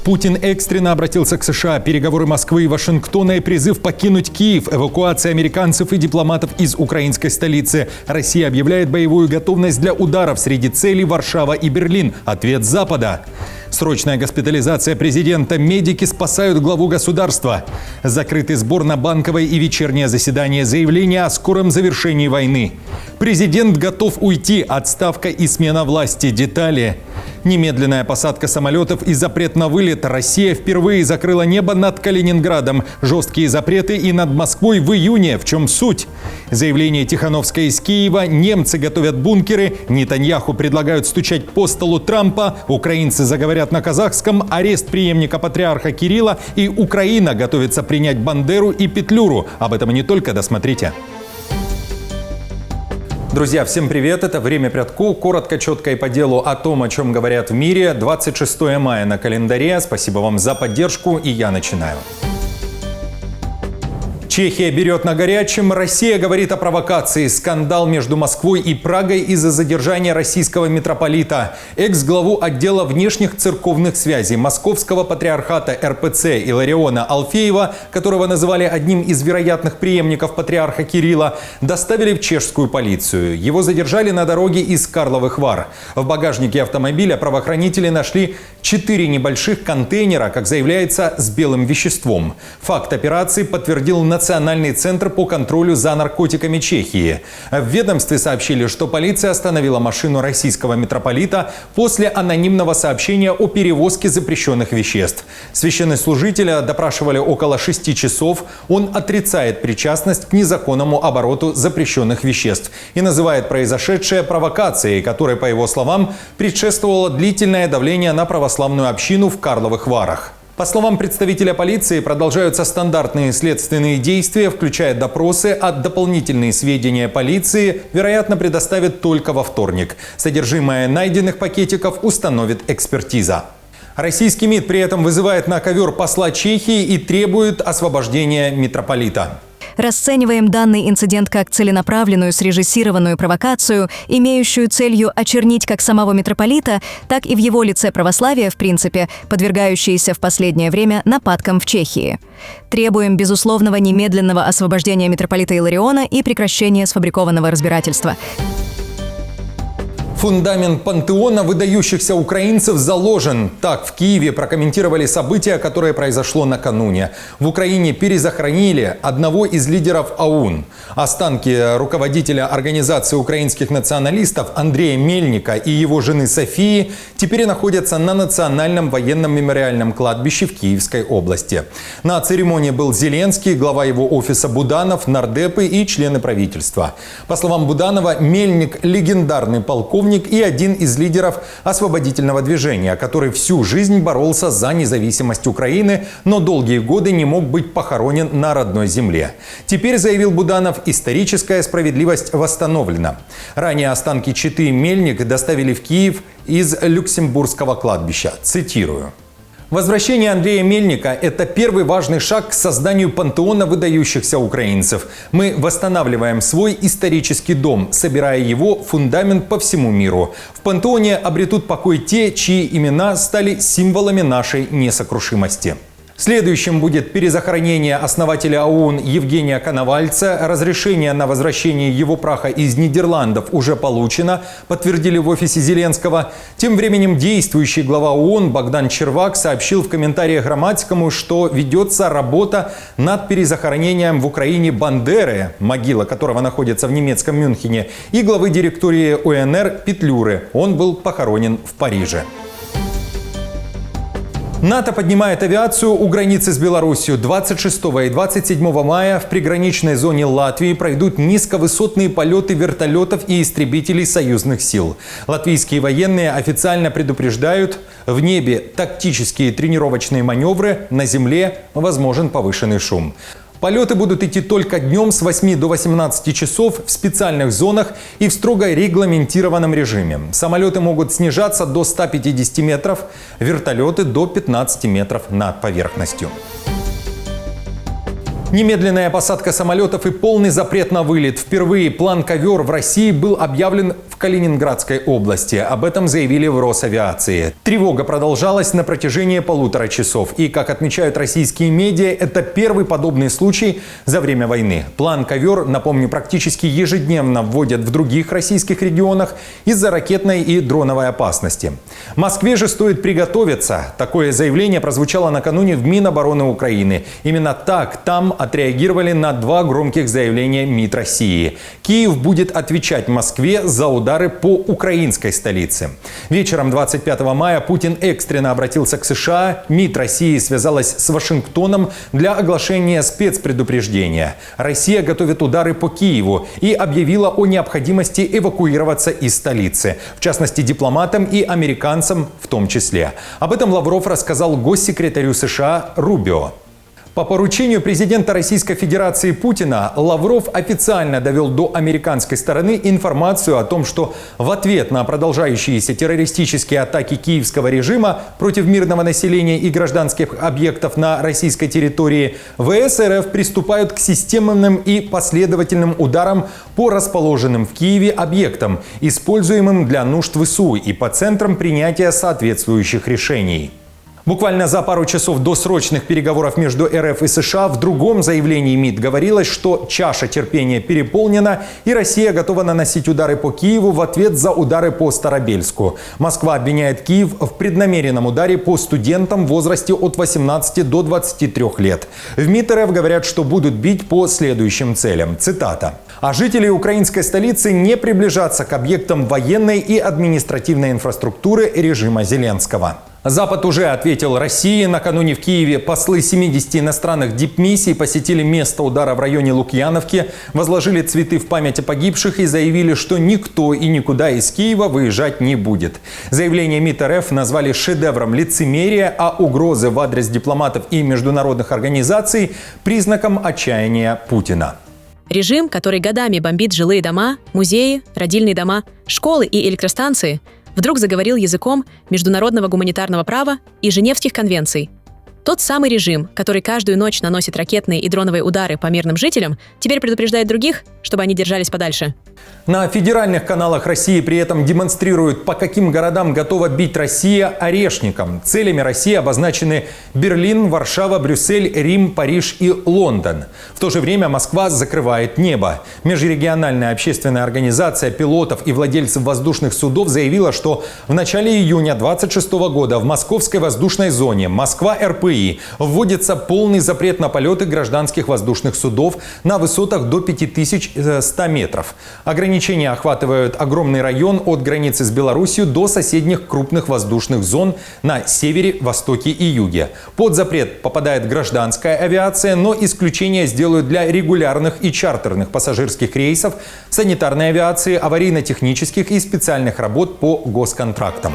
Путин экстренно обратился к США. Переговоры Москвы и Вашингтона и призыв покинуть Киев. Эвакуация американцев и дипломатов из украинской столицы. Россия объявляет боевую готовность для ударов среди целей Варшава и Берлин. Ответ Запада. Срочная госпитализация президента. Медики спасают главу государства. Закрытый сбор на банковое и вечернее заседание. Заявление о скором завершении войны. Президент готов уйти. Отставка и смена власти. Детали. Немедленная посадка самолетов и запрет на вылет. Россия впервые закрыла небо над Калининградом. Жесткие запреты и над Москвой в июне. В чем суть? Заявление Тихановской из Киева. Немцы готовят бункеры. Нетаньяху предлагают стучать по столу Трампа. Украинцы заговорят на казахском. Арест преемника патриарха Кирилла. И Украина готовится принять Бандеру и Петлюру. Об этом и не только. Досмотрите. Друзья, всем привет! Это «Время Прядку». Коротко, четко и по делу о том, о чем говорят в мире. 26 мая на календаре. Спасибо вам за поддержку, и я начинаю. Чехия берет на горячем. Россия говорит о провокации. Скандал между Москвой и Прагой из-за задержания российского митрополита. Экс-главу отдела внешних церковных связей Московского патриархата РПЦ Илариона Алфеева, которого называли одним из вероятных преемников патриарха Кирилла, доставили в чешскую полицию. Его задержали на дороге из Карловых Вар. В багажнике автомобиля правоохранители нашли 4 небольших контейнера, как заявляется, с белым веществом. Факт операции подтвердил Национальный центр по контролю за наркотиками Чехии. В ведомстве сообщили, что полиция остановила машину российского митрополита после анонимного сообщения о перевозке запрещенных веществ. Священнослужителя допрашивали около 6 часов. Он отрицает причастность к незаконному обороту запрещенных веществ и называет произошедшее провокацией, которой, по его словам, предшествовало длительное давление на православную общину в Карловых Варах. По словам представителя полиции, продолжаются стандартные следственные действия, включая допросы, а дополнительные сведения полиции, вероятно, предоставят только во вторник. Содержимое найденных пакетиков установит экспертиза. Российский МИД при этом вызывает на ковер посла Чехии и требует освобождения митрополита. Расцениваем данный инцидент как целенаправленную срежиссированную провокацию, имеющую целью очернить как самого митрополита, так и в его лице православие, в принципе, подвергающееся в последнее время нападкам в Чехии. Требуем безусловного немедленного освобождения митрополита Илариона и прекращения сфабрикованного разбирательства. Фундамент пантеона выдающихся украинцев заложен. Так в Киеве прокомментировали событие, которое произошло накануне. В Украине перезахоронили одного из лидеров ОУН. Останки руководителя Организации украинских националистов Андрея Мельника и его жены Софии теперь находятся на Национальном военном мемориальном кладбище в Киевской области. На церемонии был Зеленский, глава его офиса Буданов, нардепы и члены правительства. По словам Буданова, Мельник – легендарный полковник и один из лидеров освободительного движения, который всю жизнь боролся за независимость Украины, но долгие годы не мог быть похоронен на родной земле. Теперь, заявил Буданов, историческая справедливость восстановлена. Ранее останки четы Мельник доставили в Киев из Люксембургского кладбища. Цитирую. Возвращение Андрея Мельника – это первый важный шаг к созданию пантеона выдающихся украинцев. Мы восстанавливаем свой исторический дом, собирая его фундамент по всему миру. В пантеоне обретут покой те, чьи имена стали символами нашей несокрушимости. Следующим будет перезахоронение основателя ОУН Евгения Коновальца. Разрешение на возвращение его праха из Нидерландов уже получено, подтвердили в офисе Зеленского. Тем временем действующий глава ООН Богдан Червак сообщил в комментариях Громадскому, что ведется работа над перезахоронением в Украине Бандеры, могила которого находится в немецком Мюнхене, и главы директории УНР Петлюры. Он был похоронен в Париже. НАТО поднимает авиацию у границы с Беларусью. 26 и 27 мая в приграничной зоне Латвии пройдут низковысотные полеты вертолетов и истребителей союзных сил. Латвийские военные официально предупреждают, в небе тактические тренировочные маневры, на земле возможен повышенный шум. Полеты будут идти только днем с 8 до 18 часов в специальных зонах и в строго регламентированном режиме. Самолеты могут снижаться до 150 метров, вертолеты до 15 метров над поверхностью. Немедленная посадка самолетов и полный запрет на вылет. Впервые план «Ковер» в России был объявлен в в Калининградской области. Об этом заявили в Росавиации. Тревога продолжалась на протяжении 1,5 часов. И, как отмечают российские медиа, это первый подобный случай за время войны. План «Ковер», напомню, практически ежедневно вводят в других российских регионах из-за ракетной и дроновой опасности. Москве же стоит приготовиться. Такое заявление прозвучало накануне в Минобороны Украины. Именно так там отреагировали на 2 громких заявления МИД России. Киев будет отвечать Москве за удары по украинской столице. Вечером 25 мая Путин экстренно обратился к США. МИД России связалась с Вашингтоном для оглашения спецпредупреждения. Россия готовит удары по Киеву и объявила о необходимости эвакуироваться из столицы. В частности, дипломатам и американцам в том числе. Об этом Лавров рассказал госсекретарю США Рубио. По поручению президента Российской Федерации Путина Лавров официально довел до американской стороны информацию о том, что в ответ на продолжающиеся террористические атаки киевского режима против мирного населения и гражданских объектов на российской территории ВС РФ приступают к системным и последовательным ударам по расположенным в Киеве объектам, используемым для нужд ВСУ и по центрам принятия соответствующих решений. Буквально за пару часов до срочных переговоров между РФ и США в другом заявлении МИД говорилось, что чаша терпения переполнена и Россия готова наносить удары по Киеву в ответ за удары по Старобельску. Москва обвиняет Киев в преднамеренном ударе по студентам в возрасте от 18 до 23 лет. В МИД РФ говорят, что будут бить по следующим целям. Цитата. «А жители украинской столицы не приближаться к объектам военной и административной инфраструктуры режима Зеленского». Запад уже ответил России. Накануне в Киеве послы 70 иностранных дипмиссий посетили место удара в районе Лукьяновки, возложили цветы в память о погибших и заявили, что никто и никуда из Киева выезжать не будет. Заявление МИД РФ назвали шедевром лицемерия, а угрозы в адрес дипломатов и международных организаций – признаком отчаяния Путина. Режим, который годами бомбит жилые дома, музеи, родильные дома, школы и электростанции, вдруг заговорил языком международного гуманитарного права и Женевских конвенций. Тот самый режим, который каждую ночь наносит ракетные и дроновые удары по мирным жителям, теперь предупреждает других, чтобы они держались подальше. На федеральных каналах России при этом демонстрируют, по каким городам готова бить Россия орешником. Целями России обозначены Берлин, Варшава, Брюссель, Рим, Париж и Лондон. В то же время Москва закрывает небо. Межрегиональная общественная организация пилотов и владельцев воздушных судов заявила, что в начале июня 2026 года в московской воздушной зоне Москва-РПИ вводится полный запрет на полеты гражданских воздушных судов на высотах до 5100 метров. Ограничения охватывают огромный район от границы с Беларусью до соседних крупных воздушных зон на севере, востоке и юге. Под запрет попадает гражданская авиация, но исключения сделают для регулярных и чартерных пассажирских рейсов, санитарной авиации, аварийно-технических и специальных работ по госконтрактам.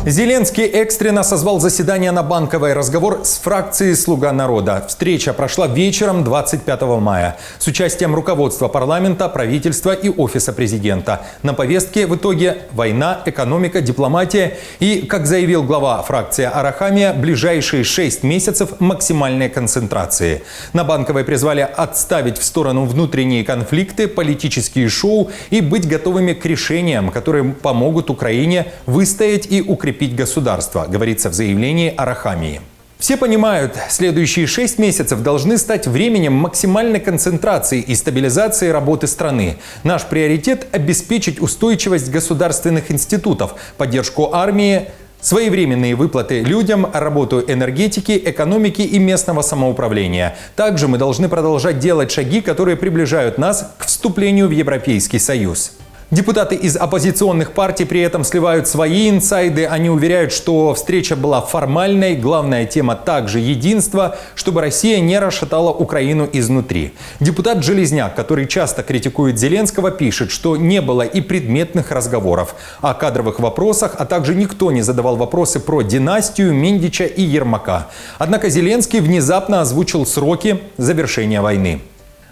Зеленский экстренно созвал заседание на Банковой. Разговор с фракцией «Слуга народа». Встреча прошла вечером 25 мая с участием руководства парламента, правительства и офиса президента. На повестке в итоге война, экономика, дипломатия и, как заявил глава фракции Арахамия, ближайшие 6 месяцев максимальной концентрации. На Банковой призвали отставить в сторону внутренние конфликты, политические шоу и быть готовыми к решениям, которые помогут Украине выстоять и укрепить государство, говорится в заявлении Арахамии. Все понимают, следующие 6 месяцев должны стать временем максимальной концентрации и стабилизации работы страны. Наш приоритет – обеспечить устойчивость государственных институтов, поддержку армии, своевременные выплаты людям, работу энергетики, экономики и местного самоуправления. Также мы должны продолжать делать шаги, которые приближают нас к вступлению в Европейский Союз. Депутаты из оппозиционных партий при этом сливают свои инсайды. Они уверяют, что встреча была формальной. Главная тема также единство, чтобы Россия не расшатала Украину изнутри. Депутат Железняк, который часто критикует Зеленского, пишет, что не было и предметных разговоров о кадровых вопросах, а также никто не задавал вопросы про династию Миндича и Ермака. Однако Зеленский внезапно озвучил сроки завершения войны.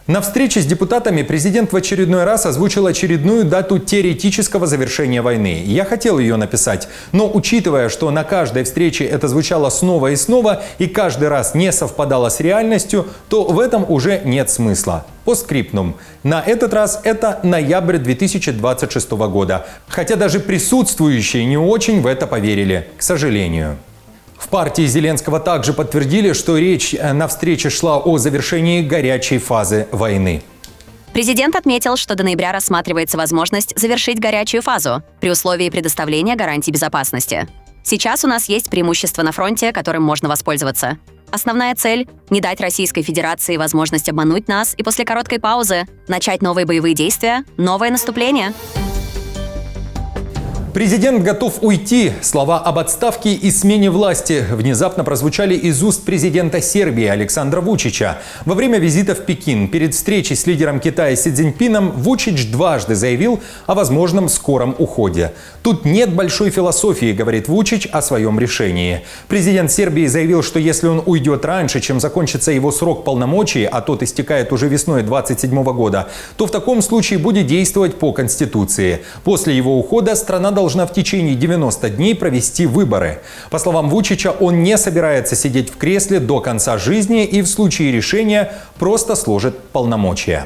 На встрече с депутатами президент в очередной раз озвучил очередную дату теоретического завершения войны. Я хотел ее написать, но учитывая, что на каждой встрече это звучало снова и снова и каждый раз не совпадало с реальностью, то в этом уже нет смысла. Постскриптум. На этот раз это ноябрь 2026 года. Хотя даже присутствующие не очень в это поверили, к сожалению. В партии Зеленского также подтвердили, что речь на встрече шла о завершении горячей фазы войны. Президент отметил, что до ноября рассматривается возможность завершить горячую фазу при условии предоставления гарантий безопасности. Сейчас у нас есть преимущество на фронте, которым можно воспользоваться. Основная цель – не дать Российской Федерации возможность обмануть нас и после короткой паузы начать новые боевые действия, новое наступление. Президент готов уйти. Слова об отставке и смене власти внезапно прозвучали из уст президента Сербии Александра Вучича. Во время визита в Пекин перед встречей с лидером Китая Си Цзиньпином Вучич дважды заявил о возможном скором уходе. Тут нет большой философии, говорит Вучич о своем решении. Президент Сербии заявил, что если он уйдет раньше, чем закончится его срок полномочий, а тот истекает уже весной 2027 года, то в таком случае будет действовать по Конституции. После его ухода страна должна в течение 90 дней провести выборы. По словам Вучича, он не собирается сидеть в кресле до конца жизни и в случае решения просто сложит полномочия.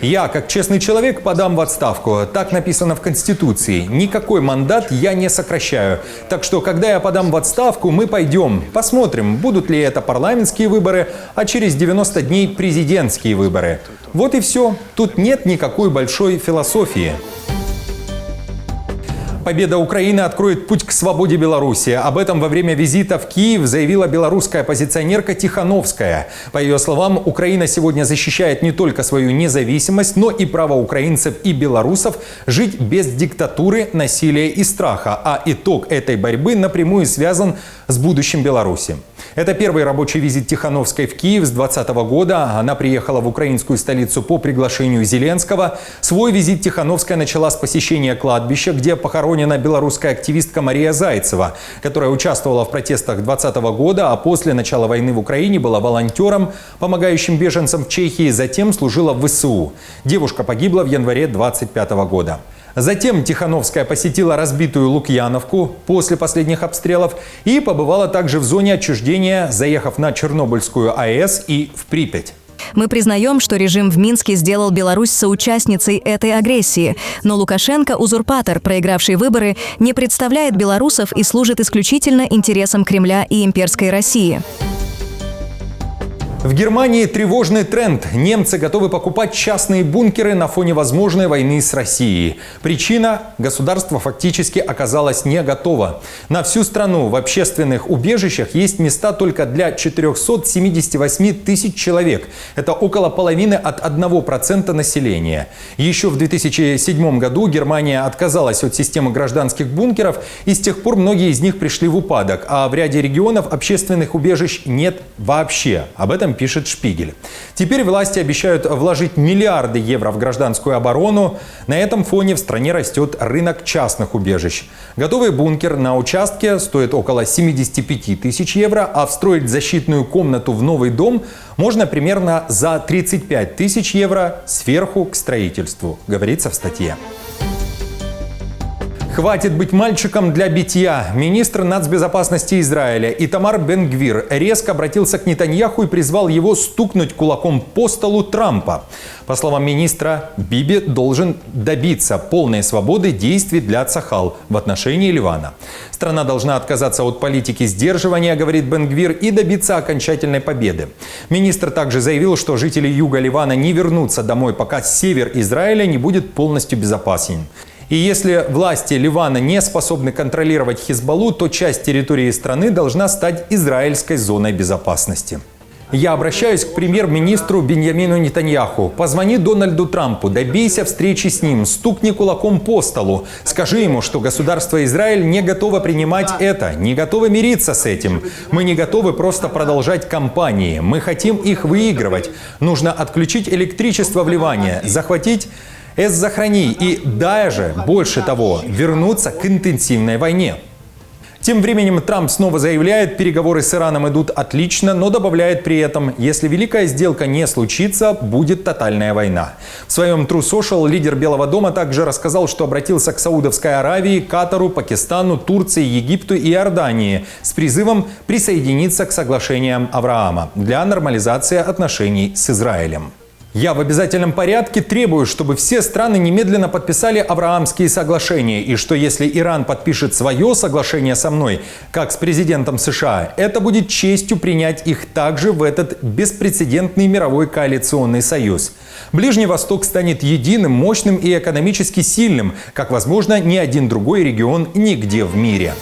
Я, как честный человек, подам в отставку. Так написано в Конституции. Никакой мандат я не сокращаю. Так что, когда я подам в отставку, мы пойдем. Посмотрим, будут ли это парламентские выборы, а через 90 дней президентские выборы. Вот и все. Тут нет никакой большой философии. Победа Украины откроет путь к свободе Беларуси. Об этом во время визита в Киев заявила белорусская оппозиционерка Тихановская. По ее словам, Украина сегодня защищает не только свою независимость, но и право украинцев и белорусов жить без диктатуры, насилия и страха. А итог этой борьбы напрямую связан с будущим Беларуси. Это первый рабочий визит Тихановской в Киев с 2020 года. Она приехала в украинскую столицу по приглашению Зеленского. Свой визит Тихановская начала с посещения кладбища, где похоронена белорусская активистка Мария Зайцева, которая участвовала в протестах 2020 года, а после начала войны в Украине была волонтером, помогающим беженцам в Чехии, затем служила в ВСУ. Девушка погибла в январе 2025 года. Затем Тихановская посетила разбитую Лукьяновку после последних обстрелов и побывала также в зоне отчуждения, заехав на Чернобыльскую АЭС и в Припять. Мы признаем, что режим в Минске сделал Беларусь соучастницей этой агрессии. Но Лукашенко, узурпатор, проигравший выборы, не представляет белорусов и служит исключительно интересам Кремля и имперской России. В Германии тревожный тренд. Немцы готовы покупать частные бункеры на фоне возможной войны с Россией. Причина – государство фактически оказалось не готово. На всю страну в общественных убежищах есть места только для 478 тысяч человек. Это около половины от 1% населения. Еще в 2007 году Германия отказалась от системы гражданских бункеров, и с тех пор многие из них пришли в упадок. А в ряде регионов общественных убежищ нет вообще. Об этом пишет Шпигель. Теперь власти обещают вложить миллиарды евро в гражданскую оборону. На этом фоне в стране растет рынок частных убежищ. Готовый бункер на участке стоит около 75 тысяч евро, а встроить защитную комнату в новый дом можно примерно за 35 тысяч евро сверху к строительству, говорится в статье. Хватит быть мальчиком для битья. Министр нацбезопасности Израиля Итамар Бен-Гвир резко обратился к Нетаньяху и призвал его стукнуть кулаком по столу Трампа. По словам министра, Биби должен добиться полной свободы действий для Цахал в отношении Ливана. Страна должна отказаться от политики сдерживания, говорит Бен-Гвир, и добиться окончательной победы. Министр также заявил, что жители юга Ливана не вернутся домой, пока север Израиля не будет полностью безопасен. И если власти Ливана не способны контролировать Хизбаллу, то часть территории страны должна стать израильской зоной безопасности. Я обращаюсь к премьер-министру Биньямину Нетаньяху. Позвони Дональду Трампу, добейся встречи с ним, стукни кулаком по столу. Скажи ему, что государство Израиль не готово принимать это, не готово мириться с этим. Мы не готовы просто продолжать кампании. Мы хотим их выигрывать. Нужно отключить электричество в Ливане, захватить Эс-Захрани и даже, больше того, вернуться к интенсивной войне. Тем временем Трамп снова заявляет, переговоры с Ираном идут отлично, но добавляет при этом, если великая сделка не случится, будет тотальная война. В своем True Social лидер Белого дома также рассказал, что обратился к Саудовской Аравии, Катару, Пакистану, Турции, Египту и Иордании с призывом присоединиться к соглашениям Авраама для нормализации отношений с Израилем. Я в обязательном порядке требую, чтобы все страны немедленно подписали Авраамские соглашения, и что если Иран подпишет свое соглашение со мной, как с президентом США, это будет честью принять их также в этот беспрецедентный мировой коалиционный союз. Ближний Восток станет единым, мощным и экономически сильным, как, возможно, ни один другой регион нигде в мире.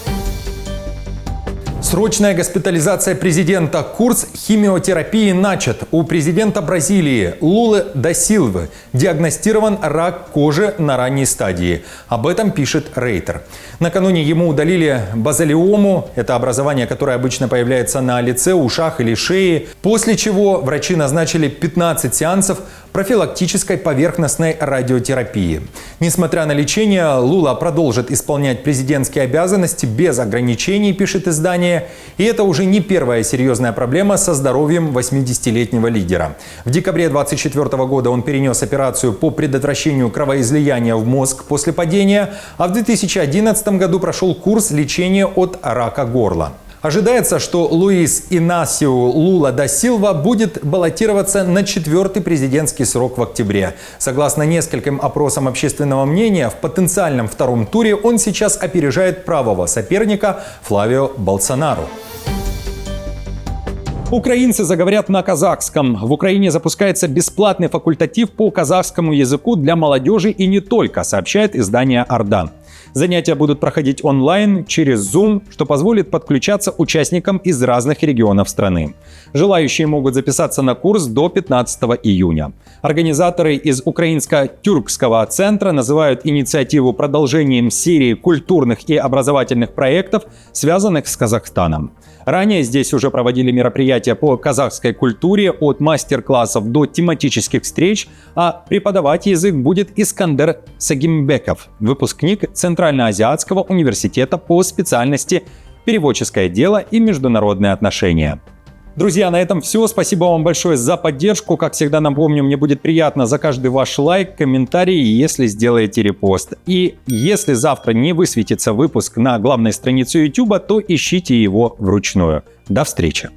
Срочная госпитализация президента. Курс химиотерапии начат. У президента Бразилии Лулы да Силвы диагностирован рак кожи на ранней стадии. Об этом пишет Рейтер. Накануне ему удалили базалиому, это образование, которое обычно появляется на лице, ушах или шее, после чего врачи назначили 15 сеансов профилактической поверхностной радиотерапии. Несмотря на лечение, Лула продолжит исполнять президентские обязанности без ограничений, пишет издание. И это уже не первая серьезная проблема со здоровьем 80-летнего лидера. В декабре 2024 года он перенес операцию по предотвращению кровоизлияния в мозг после падения, а в 2011 году прошел курс лечения от рака горла. Ожидается, что Луис Инасио Лула да Силва будет баллотироваться на 4-й президентский срок в октябре. Согласно нескольким опросам общественного мнения, в потенциальном втором туре он сейчас опережает правого соперника Флавио Болсонару. Украинцы заговорят на казахском. В Украине запускается бесплатный факультатив по казахскому языку для молодежи и не только, сообщает издание «Орда». Занятия будут проходить онлайн через Zoom, что позволит подключаться участникам из разных регионов страны. Желающие могут записаться на курс до 15 июня. Организаторы из Украинско-Тюркского центра называют инициативу продолжением серии культурных и образовательных проектов, связанных с Казахстаном. Ранее здесь уже проводили мероприятия по казахской культуре от мастер-классов до тематических встреч, а преподавать язык будет Искандер Сагимбеков, выпускник Центральноазиатского университета по специальности «Переводческое дело и международные отношения». Друзья, на этом все. Спасибо вам большое за поддержку. Как всегда, напомню, мне будет приятно за каждый ваш лайк, комментарий, если сделаете репост. И если завтра не высветится выпуск на главной странице YouTube, то ищите его вручную. До встречи!